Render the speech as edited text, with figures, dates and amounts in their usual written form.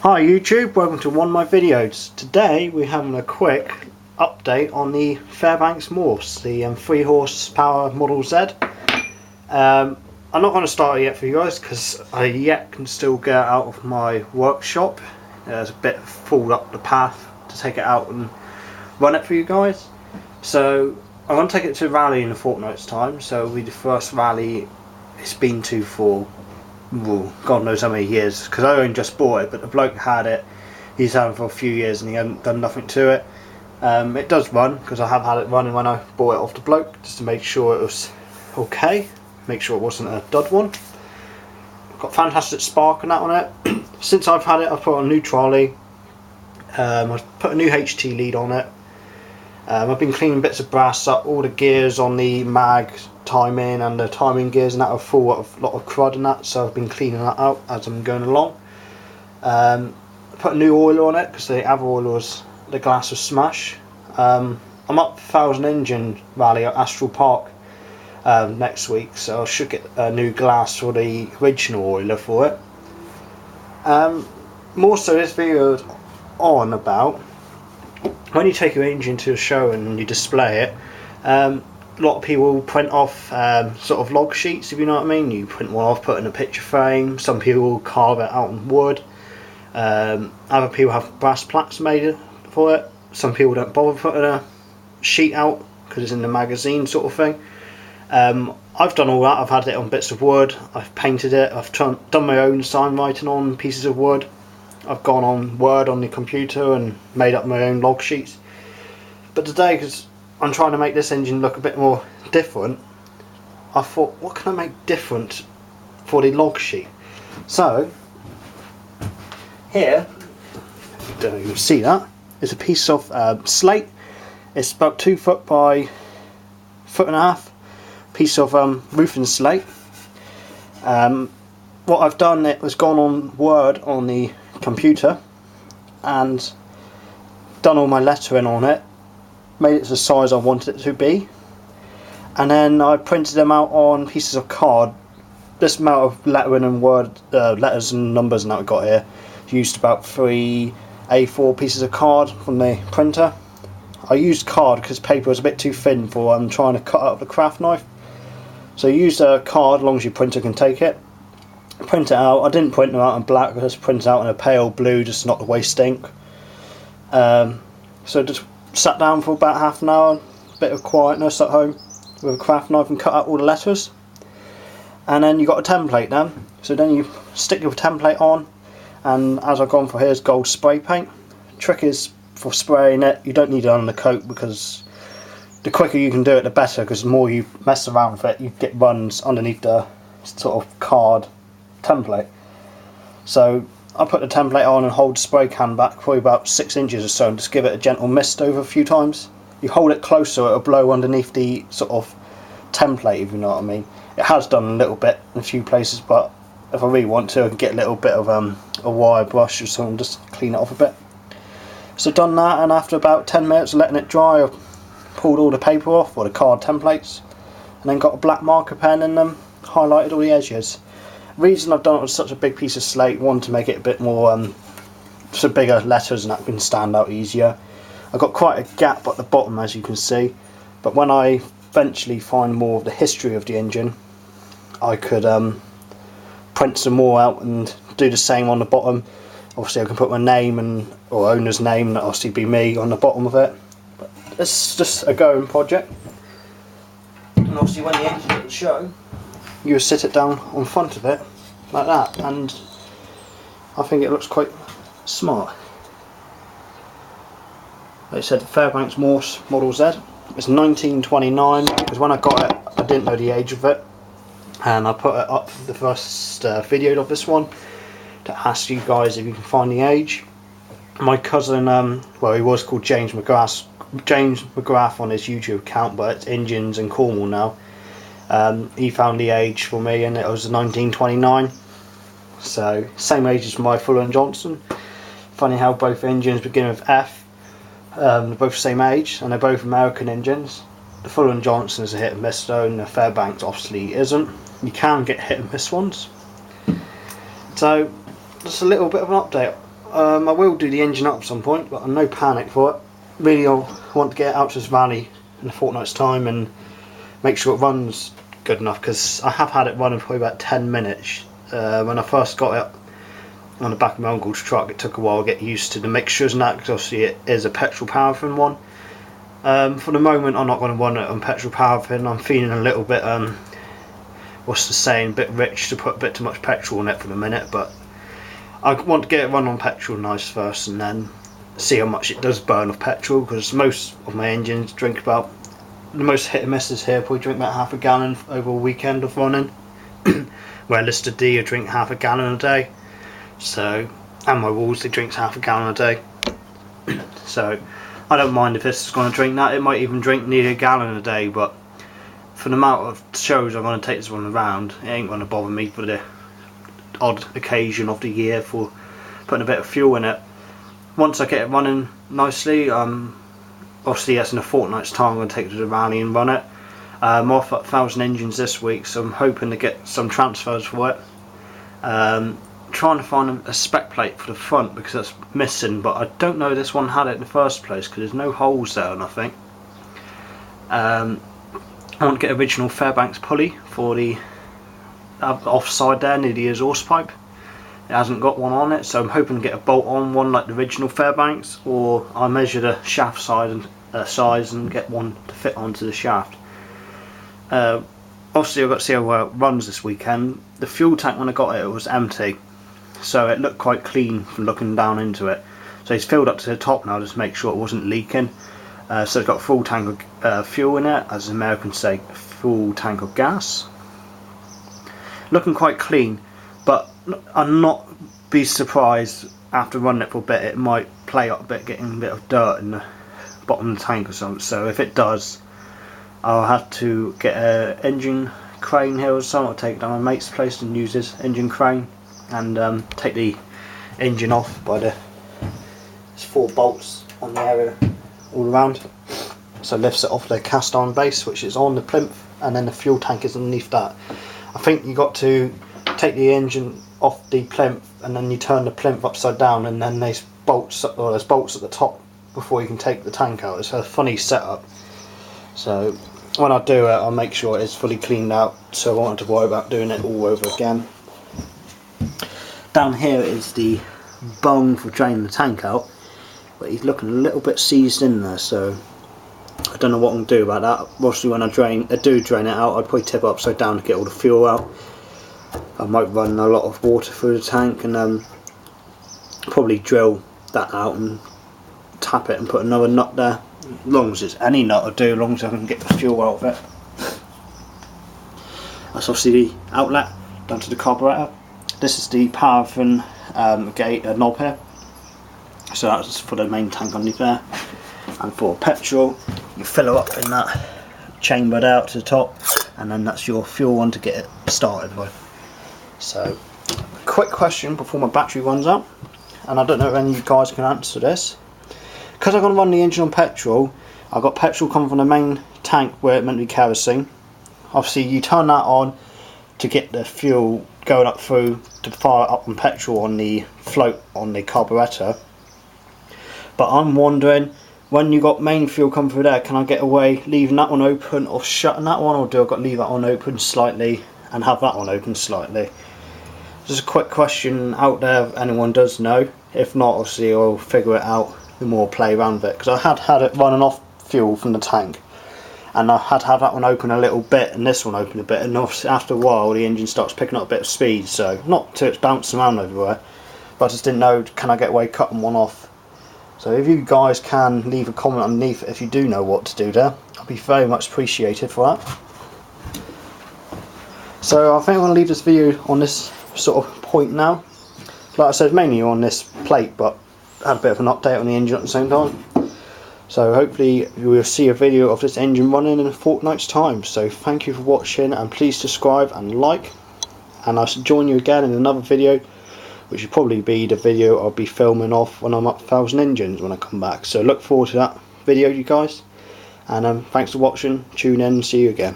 Hi YouTube, welcome to one of my videos. Today we're having a quick update on the Fairbanks Morse, the 3 horsepower Model Z. I'm not going to start it yet for you guys because I yet can still get it out of my workshop. There's a bit full up the path to take it out and run it for you guys. So I'm going to take it to a rally in a fortnight's time. So it'll be the first rally it's been to for God knows how many years, because I only just bought it, but the bloke had it. He's had it for a few years and he hadn't done nothing to it. It does run, because I have had it running when I bought it off the bloke, just to make sure it was okay, make sure it wasn't a dud one. Got fantastic spark and that on it. Since I've had it, I've put on a new trolley, I've put a new HT lead on it. I've been cleaning bits of brass up, all the gears on the mag timing and the timing gears and that are full of a lot of crud and that, so I've been cleaning that out as I'm going along. Put a new oiler on it because the other oiler was, the glass was smashed. I'm up 1000 engine rally at Astral Park next week, so I should get a new glass for the original oiler for it. More so this video is on about when you take your engine to a show and you display it. A lot of people print off sort of log sheets, if you know what I mean. You print one off, put in a picture frame. Some people carve it out in wood. Other people have brass plaques made for it. Some people don't bother putting a sheet out because it's in the magazine sort of thing. I've done all that. I've had it on bits of wood. I've painted it. I've done my own sign writing on pieces of wood. I've gone on Word on the computer and made up my own log sheets. But today, because I'm trying to make this engine look a bit more different, I thought, what can I make different for the log sheet? So here, if you don't know, you can see that, it's a piece of slate. It's about 2 foot by 1.5 foot, piece of roofing slate. What I've done, it was gone on Word on the computer and done all my lettering on it, made it the size I wanted it to be, and then I printed them out on pieces of card. This amount of lettering and word letters and numbers and that I got here, used about 3 A4 pieces of card from the printer. I used card because paper was a bit too thin for trying to cut out with a craft knife, so I used a card as long as your printer can take it. Print it out. I didn't print them out in black, I just printed it out in a pale blue just not to waste ink. So just sat down for about half an hour, bit of quietness at home with a craft knife and cut out all the letters. And then you got a template then. So then you stick your template on, and as I've gone for here is gold spray paint. Trick is for spraying it, you don't need it on the coat because the quicker you can do it the better, because the more you mess around with it you get runs underneath the sort of card template. So I put the template on and hold the spray can back probably about 6 inches or so and just give it a gentle mist over a few times. You hold it closer, it'll blow underneath the sort of template, if you know what I mean. It has done a little bit in a few places, but if I really want to I can get a little bit of a wire brush or something, just clean it off a bit. So done that, and after about 10 minutes letting it dry, I pulled all the paper off, or the card templates, and then got a black marker pen and highlighted all the edges. Reason I've done it with such a big piece of slate, one, to make it a bit more so bigger letters and that can stand out easier. I've got quite a gap at the bottom, as you can see, but when I eventually find more of the history of the engine, I could print some more out and do the same on the bottom. Obviously I can put my name and or owner's name, that obviously be me, on the bottom of it. But it's just a going project, and obviously when the engine doesn't show, you sit it down on front of it like that, and I think it looks quite smart. Like I said, Fairbanks Morse Model Z. It's 1929, because when I got it I didn't know the age of it, and I put it up for the first video of this one to ask you guys if you can find the age. My cousin, well, he was called James McGrath on his YouTube account, but it's Engines in Cornwall now. He found the age for me and it was 1929, so same age as my Fuller and Johnson. Funny how both engines begin with F. They're both the same age and they're both American engines. The Fuller and Johnson is a hit and miss though, and the Fairbanks obviously isn't. You can get hit and miss ones. So just a little bit of an update I will do the engine up at some point, but I'm no panic for it. Really, I want to get it out to this valley in a fortnight's time and make sure it runs good enough, because I have had it running for about 10 minutes. When I first got it on the back of my uncle's truck, it took a while to get used to the mixtures and that, because obviously it is a petrol paraffin one. For the moment, I'm not going to run it on petrol paraffin. I'm feeling a little bit, what's the saying, a bit rich to put a bit too much petrol in it for the minute, but I want to get it run on petrol nice first and then see how much it does burn of petrol, because most of my engines drink about, the most hit and misses here probably drink about half a gallon over a weekend of running, where Lister D I drink half a gallon a day, so, and my Wolseley drinks half a gallon a day, so I don't mind if this is going to drink that. It might even drink nearly a gallon a day, but for the amount of shows I'm going to take this one around, it ain't going to bother me for the odd occasion of the year for putting a bit of fuel in it. Once I get it running nicely, obviously that's in a fortnight's time, I'm going to take it to the rally and run it. I'm off at 1,000 Engines this week, so I'm hoping to get some transfers for it. Trying to find a spec plate for the front because that's missing, but I don't know this one had it in the first place because there's no holes there or nothing. I want to get original fairbanks pulley for the offside there near the exhaust pipe. It hasn't got one on it, so I'm hoping to get a bolt on one like the original fairbanks, or I measure the shaft size and get one to fit onto the shaft. Obviously I've got to see how it runs this weekend. The fuel tank when I got it, it was empty, so it looked quite clean from looking down into it. So it's filled up to the top now just to make sure it wasn't leaking. So it's got a full tank of fuel in it, as the Americans say, a full tank of gas. Looking quite clean, but I'll not be surprised after running it for a bit it might play up a bit, getting a bit of dirt in the bottom of the tank or something. So if it does, I'll have to get an engine crane here or something. I'll take it down my mate's place and use his engine crane and take the engine off by the 4 bolts on the area all around. So it lifts it off the cast iron base, which is on the plinth, and then the fuel tank is underneath that. I think you got to take the engine off the plinth and then you turn the plinth upside down, and then there's bolts at the top before you can take the tank out. It's a funny setup. So when I do it, I'll make sure it's fully cleaned out, so I won't have to worry about doing it all over again. Down here is the bung for draining the tank out, but he's looking a little bit seized in there, so I don't know what I'm going to do about that. Obviously when I do drain it out, I'd probably tip it upside down to get all the fuel out. I might run a lot of water through the tank and probably drill that out and tap it and put another nut there. As long as it's any nut will do, as long as I can get the fuel out of it. That's obviously the outlet down to the carburetor. This is the paraffin gate knob here. So that's for the main tank underneath there. And for petrol, you fill it up in that chamber there up to the top, and then that's your fuel one to get it started with. So, quick question before my battery runs out, and I don't know if any of you guys can answer this. Because I'm going to run the engine on petrol, I've got petrol coming from the main tank where it meant to be kerosene. Obviously you turn that on to get the fuel going up through to fire it up on petrol on the float on the carburetor. But I'm wondering, when you got main fuel coming through there, can I get away leaving that one open or shutting that one, or do I got to leave that one open slightly and have that one open slightly? Just a quick question out there if anyone does know. If not, obviously I'll figure it out the more play around with it, because I had it running off fuel from the tank, and I had that one open a little bit and this one open a bit, and obviously after a while the engine starts picking up a bit of speed, so not till it's bouncing around everywhere, but I just didn't know, can I get away cutting one off? So if you guys can leave a comment underneath if you do know what to do there, I'll be very much appreciated for that. So I think I'm going to leave this video on this sort of point now. Like I said, mainly on this plate, but I had a bit of an update on the engine at the same time. So hopefully you will see a video of this engine running in a fortnight's time. So thank you for watching, and please subscribe and like, and I'll join you again in another video, which will probably be the video I'll be filming off when I'm up 1,000 Engines when I come back. So look forward to that video, you guys, and thanks for watching. Tune in and see you again.